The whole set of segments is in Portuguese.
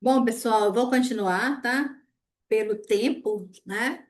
Bom, pessoal, eu vou continuar, tá? Pelo tempo, né?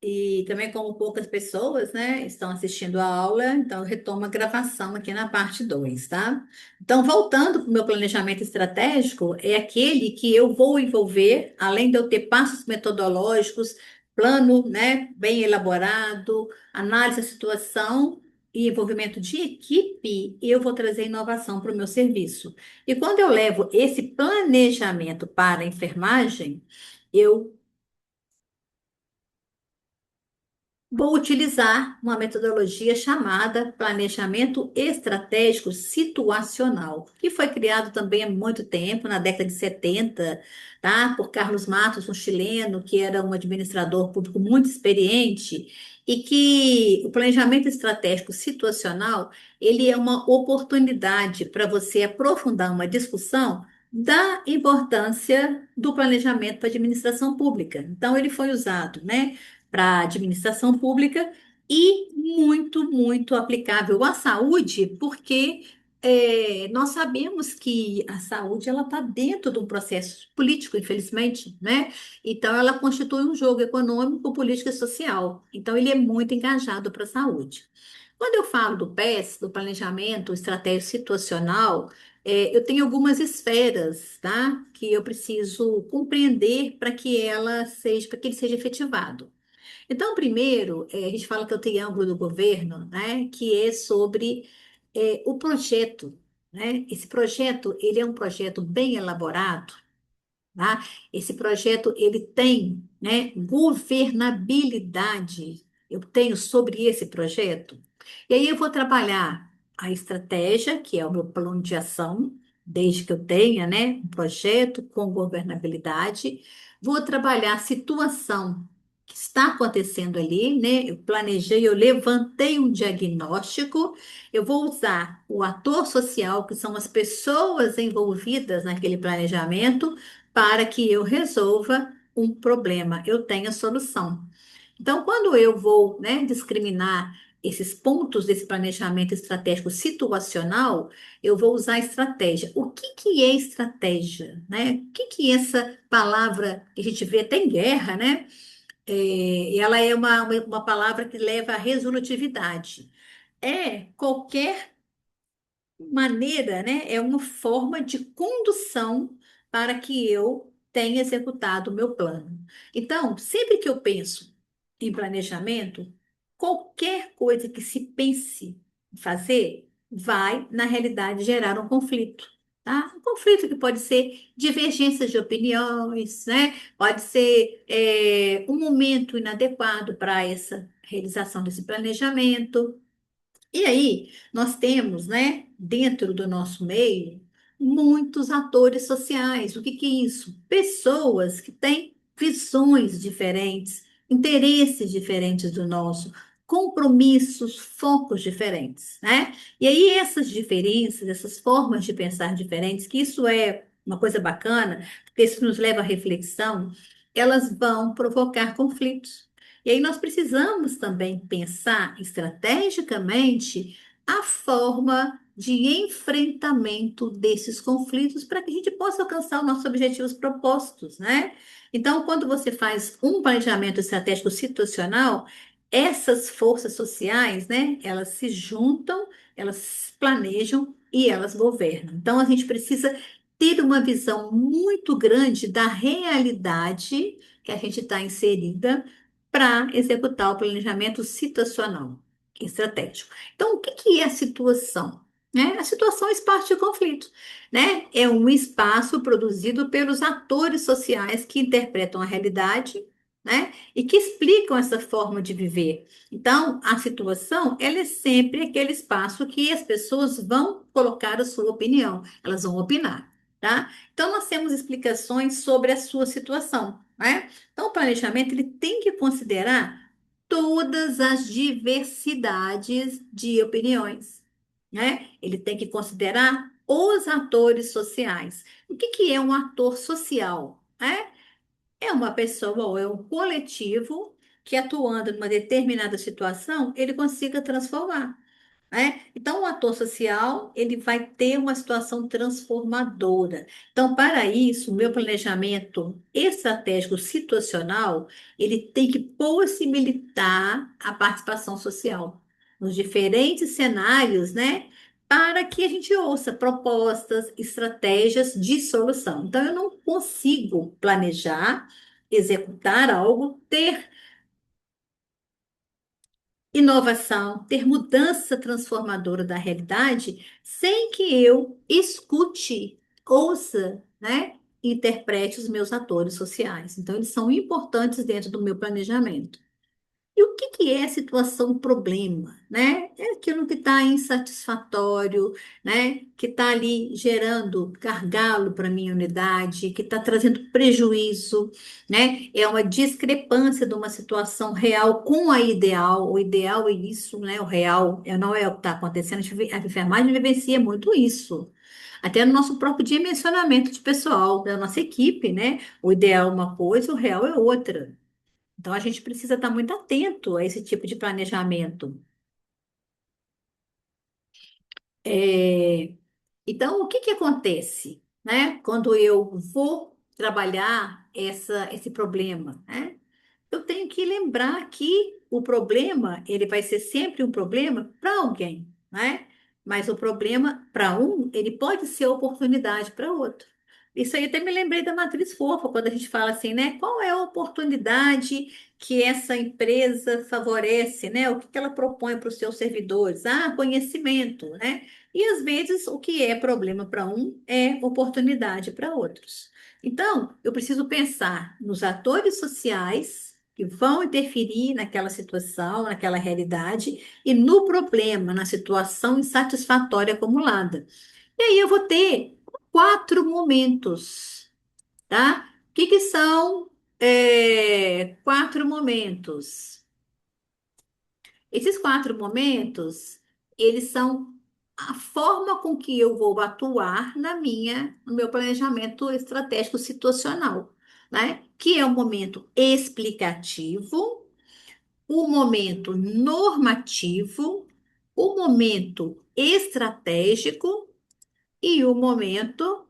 E também como poucas pessoas, né, estão assistindo a aula, então eu retomo a gravação aqui na parte 2, tá? Então, voltando para o meu planejamento estratégico, é aquele que eu vou envolver, além de eu ter passos metodológicos, plano, né, bem elaborado, análise da situação e envolvimento de equipe, eu vou trazer inovação para o meu serviço. E quando eu levo esse planejamento para a enfermagem, eu vou utilizar uma metodologia chamada planejamento estratégico situacional, que foi criado também há muito tempo, na década de 70, tá? Por Carlos Matos, um chileno, que era um administrador público muito experiente, e que o planejamento estratégico situacional, ele é uma oportunidade para você aprofundar uma discussão da importância do planejamento para a administração pública. Então, ele foi usado, né, para a administração pública e muito aplicável à saúde, porque nós sabemos que a saúde ela está dentro de um processo político, infelizmente, né? Então, ela constitui um jogo econômico, político e social. Então, ele é muito engajado para a saúde. Quando eu falo do PES, do Planejamento Estratégico Situacional, eu tenho algumas esferas, tá? Que eu preciso compreender para que ele seja efetivado. Então, primeiro, a gente fala que é o triângulo do governo, né, que é sobre o projeto, né? Esse projeto, ele é um projeto bem elaborado, tá? Esse projeto, ele tem, né, governabilidade. Eu tenho sobre esse projeto. E aí eu vou trabalhar a estratégia, que é o meu plano de ação, desde que eu tenha, né, um projeto com governabilidade. Vou trabalhar a situação que está acontecendo ali, né? Eu planejei, eu levantei um diagnóstico. Eu vou usar o ator social, que são as pessoas envolvidas naquele planejamento, para que eu resolva um problema, eu tenha solução. Então, quando eu vou, né, discriminar esses pontos desse planejamento estratégico situacional, eu vou usar estratégia. O que que é estratégia, né? O que que é essa palavra que a gente vê até em guerra, né? Ela é uma palavra que leva à resolutividade. É qualquer maneira, né? É uma forma de condução para que eu tenha executado o meu plano. Então, sempre que eu penso em planejamento, qualquer coisa que se pense em fazer vai, na realidade, gerar um conflito. Tá? Um conflito que pode ser divergências de opiniões, né? Pode ser um momento inadequado para essa realização desse planejamento. E aí, nós temos, né, dentro do nosso meio, muitos atores sociais. O que que é isso? Pessoas que têm visões diferentes, interesses diferentes do nosso, compromissos, focos diferentes, né? E aí, essas diferenças, essas formas de pensar diferentes, que isso é uma coisa bacana, porque isso nos leva à reflexão, elas vão provocar conflitos. E aí nós precisamos também pensar estrategicamente a forma de enfrentamento desses conflitos para que a gente possa alcançar os nossos objetivos propostos, né? Então, quando você faz um planejamento estratégico situacional, essas forças sociais, né, elas se juntam, elas planejam e elas governam. Então, a gente precisa ter uma visão muito grande da realidade que a gente está inserida para executar o planejamento situacional, estratégico. Então, o que que é a situação? Né? A situação é espaço de conflito, né? É um espaço produzido pelos atores sociais que interpretam a realidade, né? E que explicam essa forma de viver. Então, a situação, ela é sempre aquele espaço que as pessoas vão colocar a sua opinião, elas vão opinar, tá? Então, nós temos explicações sobre a sua situação, né? Então, o planejamento ele tem que considerar todas as diversidades de opiniões, né? Ele tem que considerar os atores sociais. O que que é um ator social? É uma pessoa ou é um coletivo que, atuando numa determinada situação, ele consiga transformar. né? Então, o ator social, ele vai ter uma situação transformadora. Então, para isso, o meu planejamento estratégico situacional, ele tem que possibilitar a participação social nos diferentes cenários, né? Para que a gente ouça propostas, estratégias de solução. Então, eu não consigo planejar, executar algo, ter inovação, ter mudança transformadora da realidade, sem que eu escute, ouça, né? Interprete os meus atores sociais. Então, eles são importantes dentro do meu planejamento. E o que que é a situação problema, né? É aquilo que está insatisfatório, né? Que está ali gerando gargalo para a minha unidade, que está trazendo prejuízo, né? É uma discrepância de uma situação real com a ideal. O ideal é isso, né? O real não é o que está acontecendo. A enfermagem vivencia muito isso. Até no nosso próprio dimensionamento de pessoal, da nossa equipe, né? O ideal é uma coisa, o real é outra. Então, a gente precisa estar muito atento a esse tipo de planejamento. É, então, o que que acontece, né, quando eu vou trabalhar esse problema, né? Eu tenho que lembrar que o problema, ele vai ser sempre um problema para alguém, né? Mas o problema para um, ele pode ser oportunidade para outro. Isso aí até me lembrei da matriz fofa, quando a gente fala assim, né? Qual é a oportunidade que essa empresa favorece, né? O que que ela propõe para os seus servidores? Ah, conhecimento, né? E às vezes o que é problema para um é oportunidade para outros. Então, eu preciso pensar nos atores sociais que vão interferir naquela situação, naquela realidade, e no problema, na situação insatisfatória acumulada. E aí eu vou ter quatro momentos, tá? O que que são, quatro momentos? Esses quatro momentos, eles são a forma com que eu vou atuar no meu planejamento estratégico situacional, né? Que é o momento explicativo, o momento normativo, o momento estratégico e o momento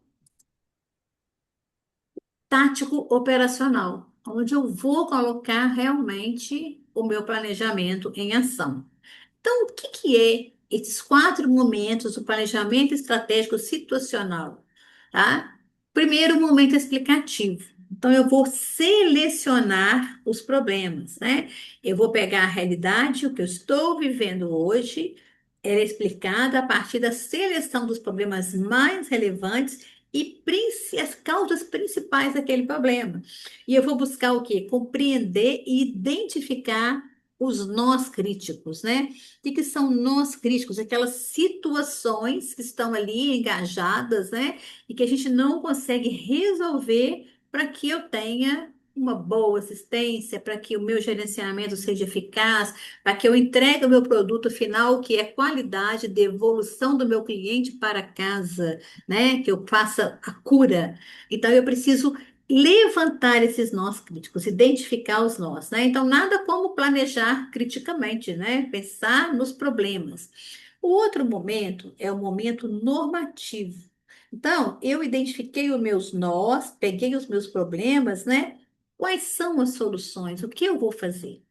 tático operacional, onde eu vou colocar realmente o meu planejamento em ação. Então, o que que é esses quatro momentos do planejamento estratégico situacional? Tá? Primeiro, momento explicativo. Então, eu vou selecionar os problemas, né? Eu vou pegar a realidade, o que eu estou vivendo hoje, ela é explicada a partir da seleção dos problemas mais relevantes e as causas principais daquele problema. E eu vou buscar o quê? Compreender e identificar os nós críticos, né? O que são nós críticos? Aquelas situações que estão ali engajadas, né? E que a gente não consegue resolver para que eu tenha uma boa assistência, para que o meu gerenciamento seja eficaz, para que eu entregue o meu produto final, que é qualidade, devolução do meu cliente para casa, né? Que eu faça a cura. Então, eu preciso levantar esses nós críticos, identificar os nós, né? Então, nada como planejar criticamente, né? Pensar nos problemas. O outro momento é o momento normativo. Então, eu identifiquei os meus nós, peguei os meus problemas, né? Quais são as soluções? O que eu vou fazer?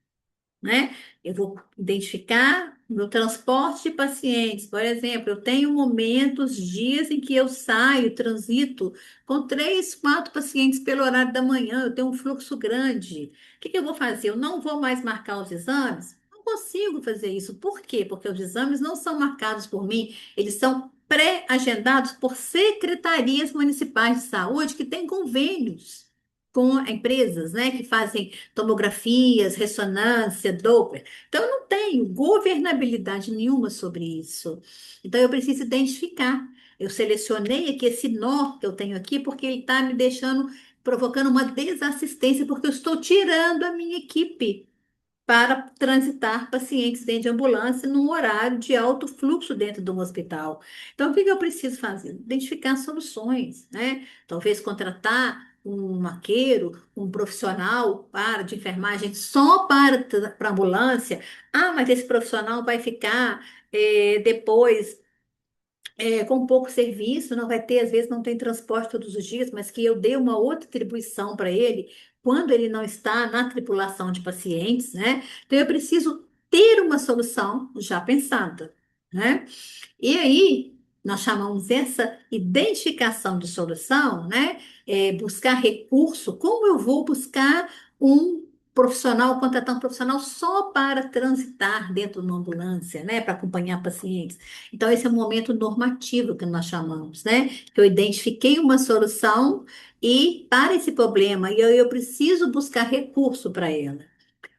Né? Eu vou identificar no transporte de pacientes, por exemplo, eu tenho momentos, dias em que eu saio, transito com três, quatro pacientes pelo horário da manhã, eu tenho um fluxo grande. O que que eu vou fazer? Eu não vou mais marcar os exames? Não consigo fazer isso. Por quê? Porque os exames não são marcados por mim, eles são pré-agendados por secretarias municipais de saúde que têm convênios com empresas, né, que fazem tomografias, ressonância, Doppler. Então, eu não tenho governabilidade nenhuma sobre isso. Então, eu preciso identificar. Eu selecionei aqui esse nó que eu tenho aqui, porque ele está me deixando, provocando uma desassistência, porque eu estou tirando a minha equipe para transitar pacientes dentro de ambulância num horário de alto fluxo dentro de um hospital. Então, o que que eu preciso fazer? Identificar soluções, né? Talvez contratar um maqueiro, um profissional de enfermagem só para ambulância. Ah, mas esse profissional vai ficar depois com pouco serviço, não vai ter, às vezes não tem transporte todos os dias, mas que eu dê uma outra atribuição para ele quando ele não está na tripulação de pacientes, né? Então eu preciso ter uma solução já pensada, né? E aí, nós chamamos essa identificação de solução, né? Buscar recurso. Como eu vou buscar um profissional, contratar um profissional só para transitar dentro de uma ambulância, né? Para acompanhar pacientes. Então, esse é o momento normativo que nós chamamos, né? Que eu identifiquei uma solução e para esse problema, e eu preciso buscar recurso para ela.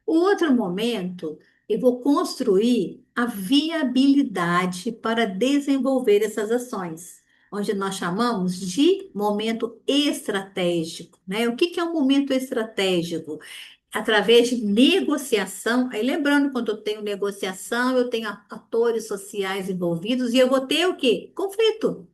O outro momento, eu vou construir a viabilidade para desenvolver essas ações, onde nós chamamos de momento estratégico, né? O que que é um momento estratégico? Através de negociação, aí lembrando, quando eu tenho negociação, eu tenho atores sociais envolvidos e eu vou ter o quê? Conflito.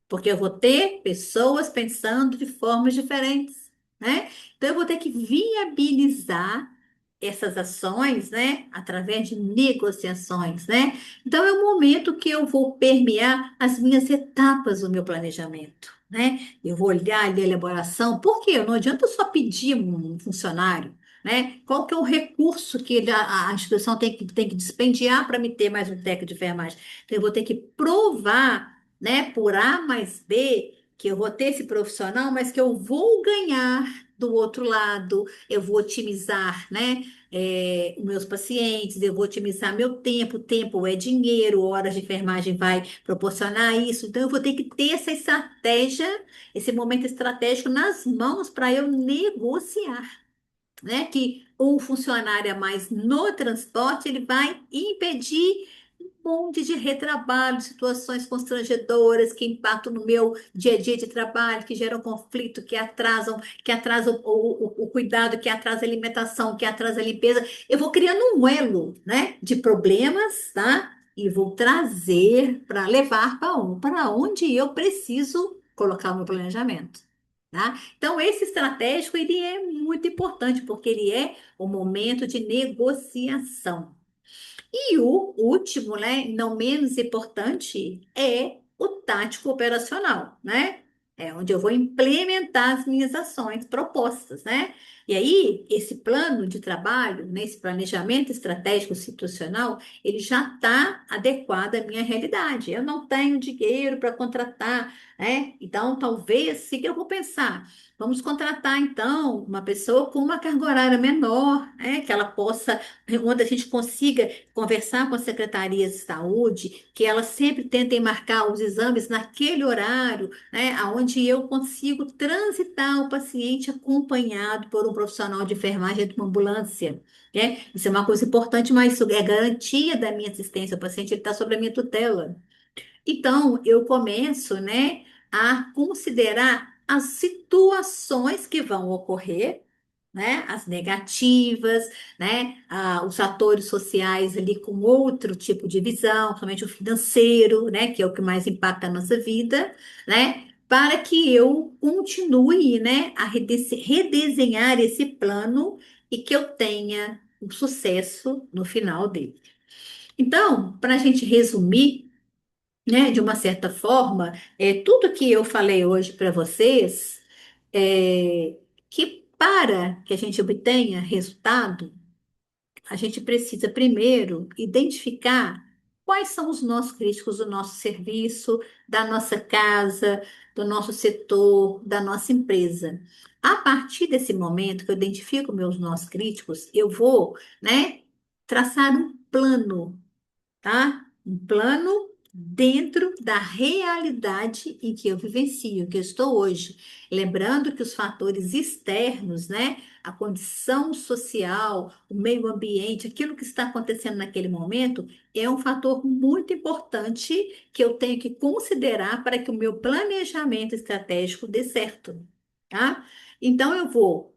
Porque eu vou ter pessoas pensando de formas diferentes, né? Então, eu vou ter que viabilizar essas ações, né? Através de negociações, né? Então, é o momento que eu vou permear as minhas etapas do meu planejamento, né? Eu vou olhar ali a elaboração, porque não adianta eu só pedir um funcionário, né? Qual que é o recurso que a instituição tem que dispendiar para me ter mais um técnico de enfermagem? Então, eu vou ter que provar, né, por A mais B, que eu vou ter esse profissional, mas que eu vou ganhar do outro lado, eu vou otimizar, né, os meus pacientes, eu vou otimizar meu tempo é dinheiro, horas de enfermagem vai proporcionar isso, então eu vou ter que ter essa estratégia, esse momento estratégico nas mãos para eu negociar, né? Que um funcionário a mais no transporte, ele vai impedir um monte de retrabalho, situações constrangedoras que impactam no meu dia a dia de trabalho, que geram conflito, que atrasam o cuidado, que atrasa a alimentação, que atrasa a limpeza. Eu vou criando um elo, né, de problemas, tá? E vou trazer para levar para onde eu preciso colocar o meu planejamento. Tá? Então, esse estratégico ele é muito importante, porque ele é o momento de negociação. E o último, né, não menos importante, é o tático operacional, né? É onde eu vou implementar as minhas ações propostas, né? E aí, esse plano de trabalho, né, esse planejamento estratégico institucional, ele já está adequado à minha realidade. Eu não tenho dinheiro para contratar, né? Então, talvez, se eu vou pensar, vamos contratar, então, uma pessoa com uma carga horária menor, né? Que ela possa, onde a gente consiga conversar com a Secretaria de Saúde, que elas sempre tentem marcar os exames naquele horário, né, onde eu consigo transitar o paciente acompanhado por um profissional de enfermagem de uma ambulância. Né? Isso é uma coisa importante, mas isso é garantia da minha assistência. O paciente está sob a minha tutela. Então, eu começo, né, a considerar as situações que vão ocorrer, né, as negativas, né, os atores sociais ali com outro tipo de visão, somente o financeiro, né, que é o que mais impacta a nossa vida, né, para que eu continue, né, a redesenhar esse plano e que eu tenha o sucesso no final dele. Então, para a gente resumir, né, de uma certa forma, tudo que eu falei hoje para vocês, que para que a gente obtenha resultado, a gente precisa primeiro identificar quais são os nossos críticos do nosso serviço, da nossa casa, do nosso setor, da nossa empresa. A partir desse momento que eu identifico meus nossos críticos, eu vou, né, traçar um plano, tá? Um plano dentro da realidade em que eu vivencio, que eu estou hoje. Lembrando que os fatores externos, né, a condição social, o meio ambiente, aquilo que está acontecendo naquele momento, é um fator muito importante que eu tenho que considerar para que o meu planejamento estratégico dê certo, tá? Então, eu vou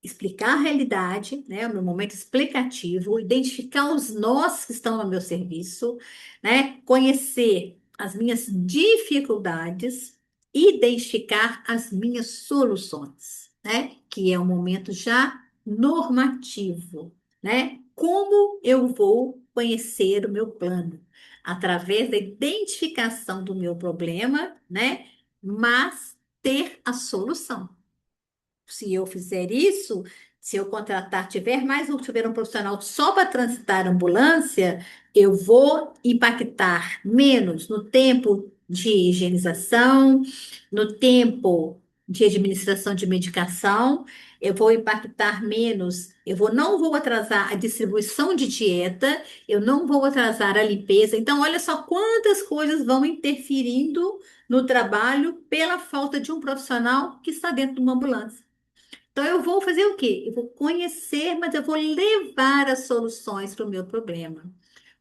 explicar a realidade, né, o meu momento explicativo, identificar os nós que estão no meu serviço, né, conhecer as minhas dificuldades e identificar as minhas soluções. né? Que é um momento já normativo, né? Como eu vou conhecer o meu plano? Através da identificação do meu problema, né? Mas ter a solução. Se eu fizer isso, se eu contratar, tiver mais ou tiver um profissional só para transitar a ambulância, eu vou impactar menos no tempo de higienização, no tempo de administração de medicação, eu vou impactar menos, não vou atrasar a distribuição de dieta, eu não vou atrasar a limpeza. Então, olha só quantas coisas vão interferindo no trabalho pela falta de um profissional que está dentro de uma ambulância. Então, eu vou fazer o quê? Eu vou conhecer, mas eu vou levar as soluções para o meu problema.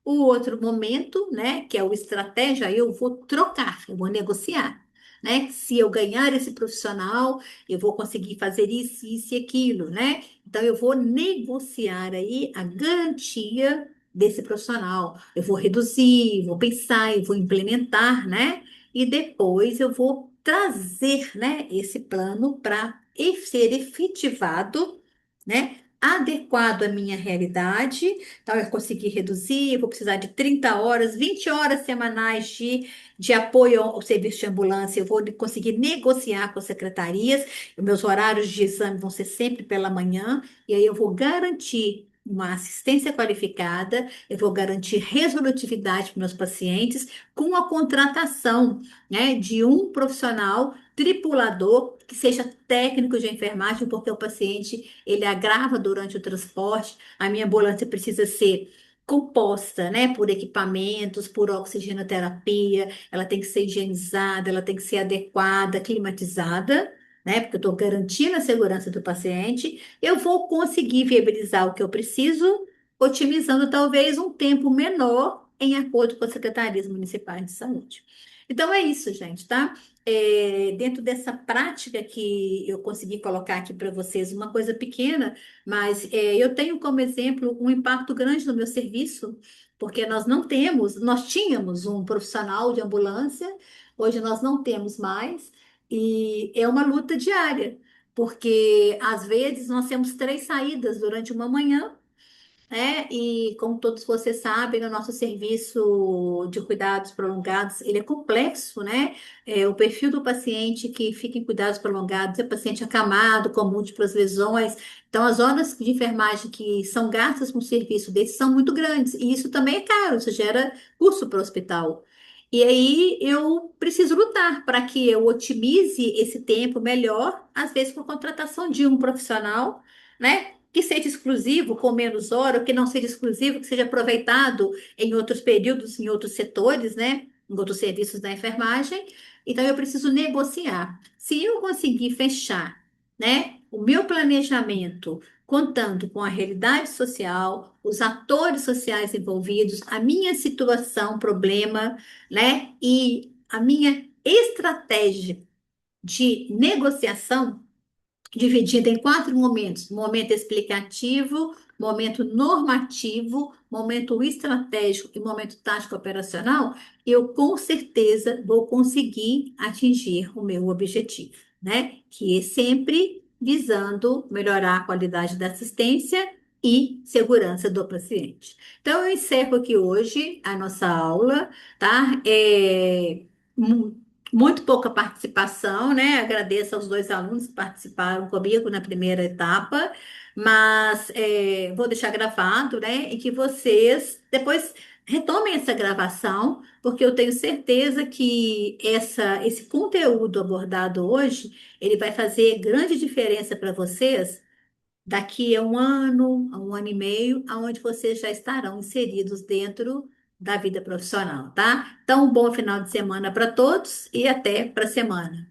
O outro momento, né, que é o estratégia, eu vou trocar, eu vou negociar, né? Se eu ganhar esse profissional, eu vou conseguir fazer isso e aquilo, né? Então, eu vou negociar aí a garantia desse profissional. Eu vou reduzir, vou pensar, eu vou implementar, né? E depois eu vou trazer, né, esse plano para ser efetivado, né? Adequado à minha realidade. Então, eu consegui reduzir, eu vou precisar de 30 horas, 20 horas semanais de apoio ao serviço de ambulância. Eu vou conseguir negociar com as secretarias. Os meus horários de exame vão ser sempre pela manhã, e aí eu vou garantir uma assistência qualificada, eu vou garantir resolutividade para meus pacientes com a contratação, né, de um profissional tripulador que seja técnico de enfermagem, porque o paciente ele agrava durante o transporte. A minha ambulância precisa ser composta, né, por equipamentos, por oxigenoterapia, ela tem que ser higienizada, ela tem que ser adequada, climatizada, né, porque eu estou garantindo a segurança do paciente. Eu vou conseguir viabilizar o que eu preciso, otimizando talvez um tempo menor em acordo com as secretarias municipais de saúde. Então é isso, gente, tá? Dentro dessa prática que eu consegui colocar aqui para vocês, uma coisa pequena, mas eu tenho como exemplo um impacto grande no meu serviço, porque nós tínhamos um profissional de ambulância, hoje nós não temos mais, e é uma luta diária, porque às vezes nós temos 3 saídas durante uma manhã, né? E como todos vocês sabem, o nosso serviço de cuidados prolongados, ele é complexo, né? O perfil do paciente que fica em cuidados prolongados é paciente acamado, com múltiplas lesões. Então, as horas de enfermagem que são gastas com serviço desse são muito grandes. E isso também é caro, isso gera custo para o hospital. E aí eu preciso lutar para que eu otimize esse tempo melhor, às vezes com a contratação de um profissional, né? Que seja exclusivo, com menos hora, ou que não seja exclusivo, que seja aproveitado em outros períodos, em outros setores, né? Em outros serviços da enfermagem. Então, eu preciso negociar. Se eu conseguir fechar, né, o meu planejamento, contando com a realidade social, os atores sociais envolvidos, a minha situação, problema, né, e a minha estratégia de negociação, dividida em 4 momentos: momento explicativo, momento normativo, momento estratégico e momento tático operacional, eu com certeza vou conseguir atingir o meu objetivo, né? Que é sempre visando melhorar a qualidade da assistência e segurança do paciente. Então, eu encerro aqui hoje a nossa aula, tá? Muito pouca participação, né? Agradeço aos 2 alunos que participaram comigo na primeira etapa, mas vou deixar gravado, né? E que vocês depois retomem essa gravação, porque eu tenho certeza que esse conteúdo abordado hoje, ele vai fazer grande diferença para vocês daqui a 1 ano e meio, aonde vocês já estarão inseridos dentro da vida profissional, tá? Então, um bom final de semana para todos e até para a semana.